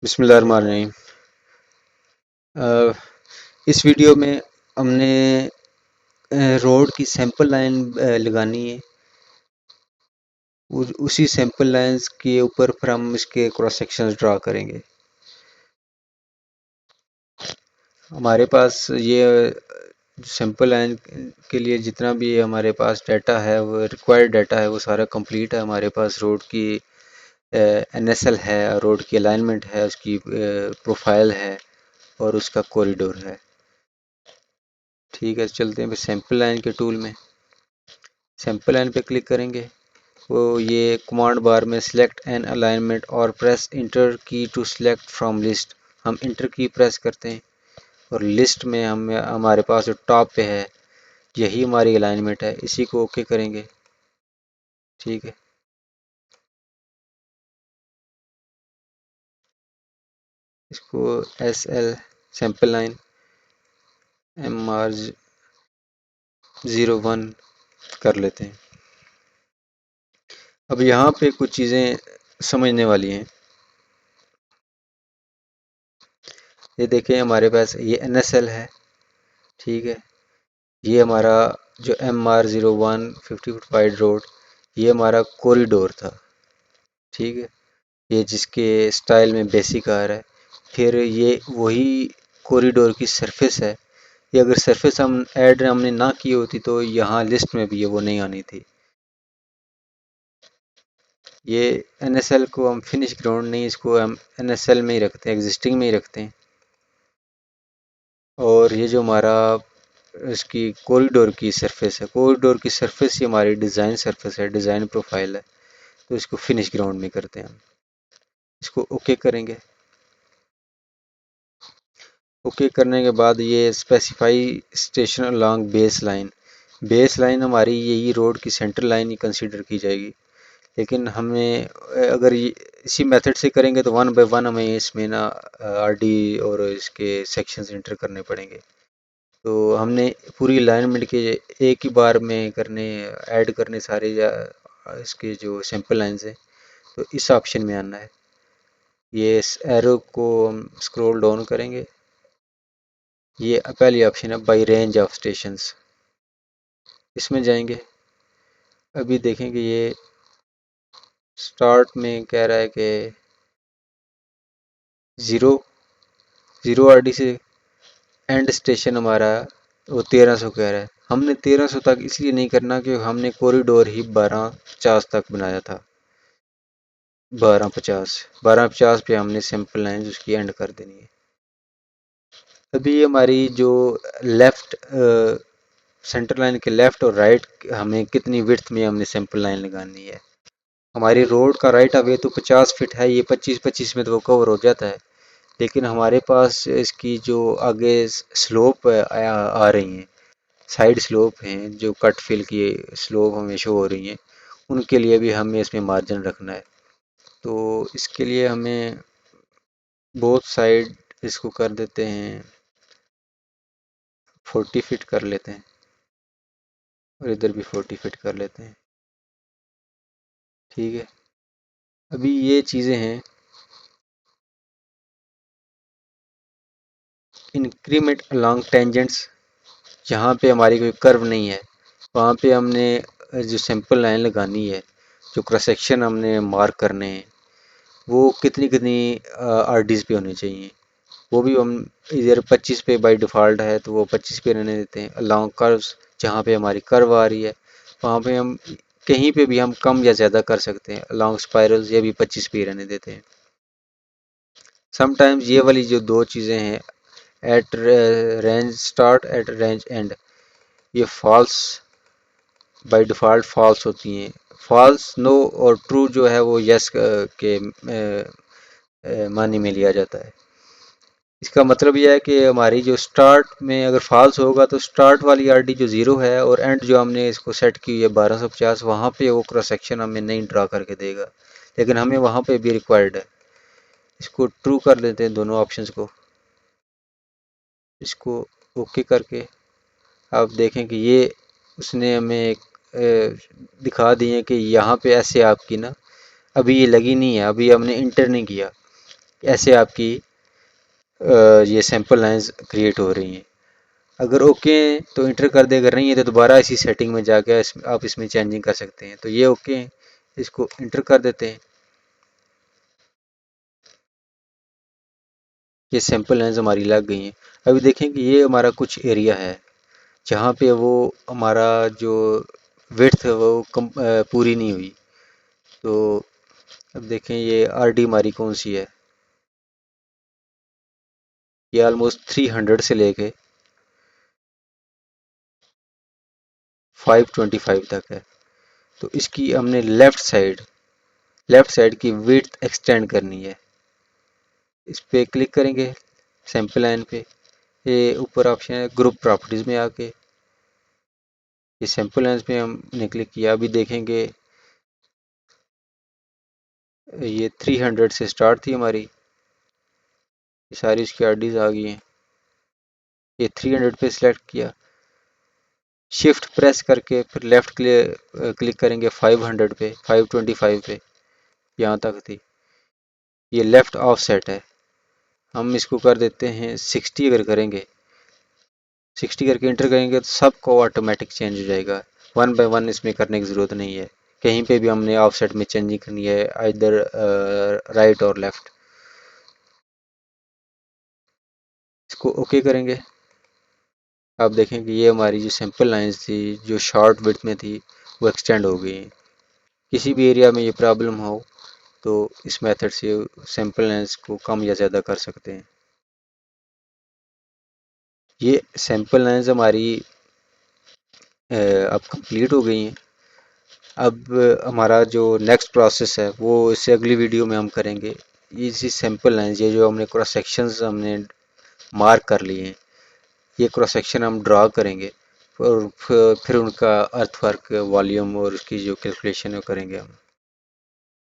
बिस्मिल्लाहिर्रहमानिर्रहीम। इस वीडियो में हमने रोड की सैंपल लाइन लगानी है। उसी सैंपल लाइंस के ऊपर फिर हम इसके क्रॉस सेक्शंस ड्रा करेंगे। हमारे पास ये सैंपल लाइन के लिए जितना भी हमारे पास डाटा है, वो रिक्वायर्ड डाटा है, वो सारा कंप्लीट है। हमारे पास रोड की एनएसएल है, रोड की अलाइनमेंट है, उसकी प्रोफाइल है और उसका कॉरिडोर है। ठीक है, चलते हैं फिर सैंपल लाइन के टूल में। सैंपल लाइन पे क्लिक करेंगे, वो ये कमांड बार में सिलेक्ट एन अलाइनमेंट और प्रेस इंटर की टू सिलेक्ट फ्रॉम लिस्ट। हम इंटर की प्रेस करते हैं और लिस्ट में हमारे पास जो टॉप पे है यही हमारी अलाइनमेंट है, इसी को ओके करेंगे। ठीक है, इसको S L sample line MR01 कर लेते हैं। अब यहाँ पे कुछ चीज़ें समझने वाली हैं। ये देखें, हमारे पास ये NSL है। ठीक है, ये हमारा जो MR01 50 फुट वाइड रोड, ये हमारा कॉरिडोर था। ठीक है, ये जिसके स्टाइल में बेसिक आ रहा है। फिर ये वही कॉरिडोर की सरफेस है। ये अगर सरफेस हमने ना की होती तो यहाँ लिस्ट में भी ये वो नहीं आनी थी। ये NSL को हम फिनिश ग्राउंड नहीं, इसको हम NSL में ही रखते हैं, एग्जिस्टिंग में ही रखते हैं। और ये जो हमारा इसकी कॉरिडोर की सरफेस है, कॉरिडोर की सरफेस ही हमारी डिज़ाइन सरफेस है, डिज़ाइन प्रोफाइल है। तो इसको फिनिश ग्राउंड में करते हैं हम। इसको ओके करेंगे। ओके करने के बाद ये specify station along base line हमारी यही रोड की सेंटर लाइन ही कंसीडर की जाएगी। लेकिन हमें अगर ये इसी मेथड से करेंगे तो वन बाय वन हमें इसमें ना आरडी और इसके सेक्शंस एंटर करने पड़ेंगे। तो हमने पूरी अलाइनमेंट के एक ही बार में ऐड करने सारे इसके जो सैंपल लाइंस हैं, तो इस ऑप्शन में आना है। ये इस एरो को हम स्क्रॉल डाउन करेंगे, ये पहली ऑप्शन है बाई रेंज ऑफ स्टेशंस, इसमें जाएंगे। अभी देखेंगे ये स्टार्ट में कह रहा है कि ज़ीरो ज़ीरो आरडी से एंड स्टेशन हमारा वो 1300 कह रहा है। हमने 1300 तक इसलिए नहीं करना क्योंकि हमने कॉरिडोर ही 1250 तक बनाया था। 1250 पे हमने सैंपल लाइन उसकी एंड कर देनी है। अभी हमारी जो लेफ्ट सेंटर लाइन के लेफ्ट और राइट हमें कितनी विड्थ में हमने सैंपल लाइन लगानी है। हमारी रोड का राइट अवे तो 50 फीट है, ये 25-25 में तो वो कवर हो जाता है। लेकिन हमारे पास इसकी जो आगे स्लोप आ रही हैं, साइड स्लोप हैं, जो कट फिल की स्लोप हमें शो हो रही हैं, उनके लिए भी हमें इसमें मार्जिन रखना है। तो इसके लिए हमें बोथ साइड इसको कर देते हैं 40 फीट कर लेते हैं और इधर भी 40 फीट कर लेते हैं। ठीक है, अभी ये चीज़ें हैं। इंक्रीमेंट अलॉन्ग टेंजेंट्स, जहाँ पे हमारी कोई कर्व नहीं है वहाँ पे हमने जो सैंपल लाइन लगानी है, जो क्रॉस सेक्शन हमने मार्क करने हैं, वो कितनी कितनी आरडीज पे होने चाहिए। वो भी हम इधर 25 पे बाय डिफ़ॉल्ट है तो वो 25 पे रहने देते हैं। अलॉन्ग कर्व्स, जहाँ पे हमारी कर्व आ रही है वहाँ पे हम कहीं पे भी हम कम या ज़्यादा कर सकते हैं। अलॉन्ग स्पाइरल्स ये भी 25 पे रहने देते हैं। समटाइम्स ये वाली जो दो चीज़ें हैं, at range start at range end, ये फॉल्स बाय डिफ़ॉल्ट फॉल्स होती हैं। फॉल्स, नो और ट्रू जो है वो यस के मानी में लिया जाता है। इसका मतलब यह है कि हमारी जो स्टार्ट में अगर फॉल्स होगा तो स्टार्ट वाली आरडी जो ज़ीरो है और एंड जो हमने इसको सेट की है 1250, वहाँ पे वो क्रॉस सेक्शन हमें नहीं ड्रा करके देगा, लेकिन हमें वहाँ पे भी रिक्वायर्ड है। इसको ट्रू कर लेते हैं दोनों ऑप्शंस को। इसको ओके करके आप देखें कि ये उसने हमें एक दिखा दिए कि यहाँ पे ऐसे आपकी ना अभी ये लगी नहीं है, अभी हमने इंटर नहीं किया। ऐसे आपकी ये सैंपल लाइंस क्रिएट हो रही हैं। अगर ओके हैं तो इंटर कर दे, अगर नहीं है तो दोबारा इसी सेटिंग में जाके आप इसमें चेंजिंग कर सकते हैं। तो ये ओके हैं, इसको इंटर कर देते हैं। ये सैंपल लाइंस हमारी लग गई हैं। अभी देखें कि ये हमारा कुछ एरिया है जहाँ पे वो हमारा जो विड्थ है वो पूरी नहीं हुई। तो अब देखें ये आरडी हमारी कौन सी है, ये ऑलमोस्ट 300 से लेके 525 तक है। तो इसकी हमने लेफ्ट साइड की विड्थ एक्सटेंड करनी है। इस पे क्लिक करेंगे सैंपल लाइन पे, ये ऊपर ऑप्शन है ग्रुप प्रॉपर्टीज में आके ये सैंपल लाइन्स पे हमने क्लिक किया। अभी देखेंगे ये 300 से स्टार्ट थी हमारी, ये सारी इसकी आरडीज आ गई हैं। ये 300 पे सिलेक्ट किया, शिफ्ट प्रेस करके फिर लेफ्ट क्लिक करेंगे 500 पे, 525 पे, यहाँ तक थी। ये लेफ्ट ऑफ सेट है, हम इसको कर देते हैं 60। अगर करेंगे 60 करके इंटर करेंगे तो सबको ऑटोमेटिक चेंज हो जाएगा, वन बाय वन इसमें करने की ज़रूरत नहीं है। कहीं पे भी हमने ऑफ सेट में चेंजिंग करनी है, इधर राइट और लेफ्ट। इसको ओके करेंगे। आप देखें कि ये हमारी जो सैंपल लाइंस थी जो शॉर्ट विड्थ में थी वो एक्सटेंड हो गई हैं। किसी भी एरिया में ये प्रॉब्लम हो तो इस मेथड से सैंपल लाइंस को कम या ज़्यादा कर सकते हैं। ये सैंपल लाइंस हमारी अब कंप्लीट हो गई हैं। अब हमारा जो नेक्स्ट प्रोसेस है वो इससे अगली वीडियो में हम करेंगे। इसी सैंपल लाइंस ये जो हमने क्रॉस सेक्शंस हमने मार्क कर लिए हैं, ये क्रॉस सेक्शन हम ड्रा करेंगे और फिर उनका अर्थवर्क वॉल्यूम और उसकी जो कैलकुलेशन है वो करेंगे हम।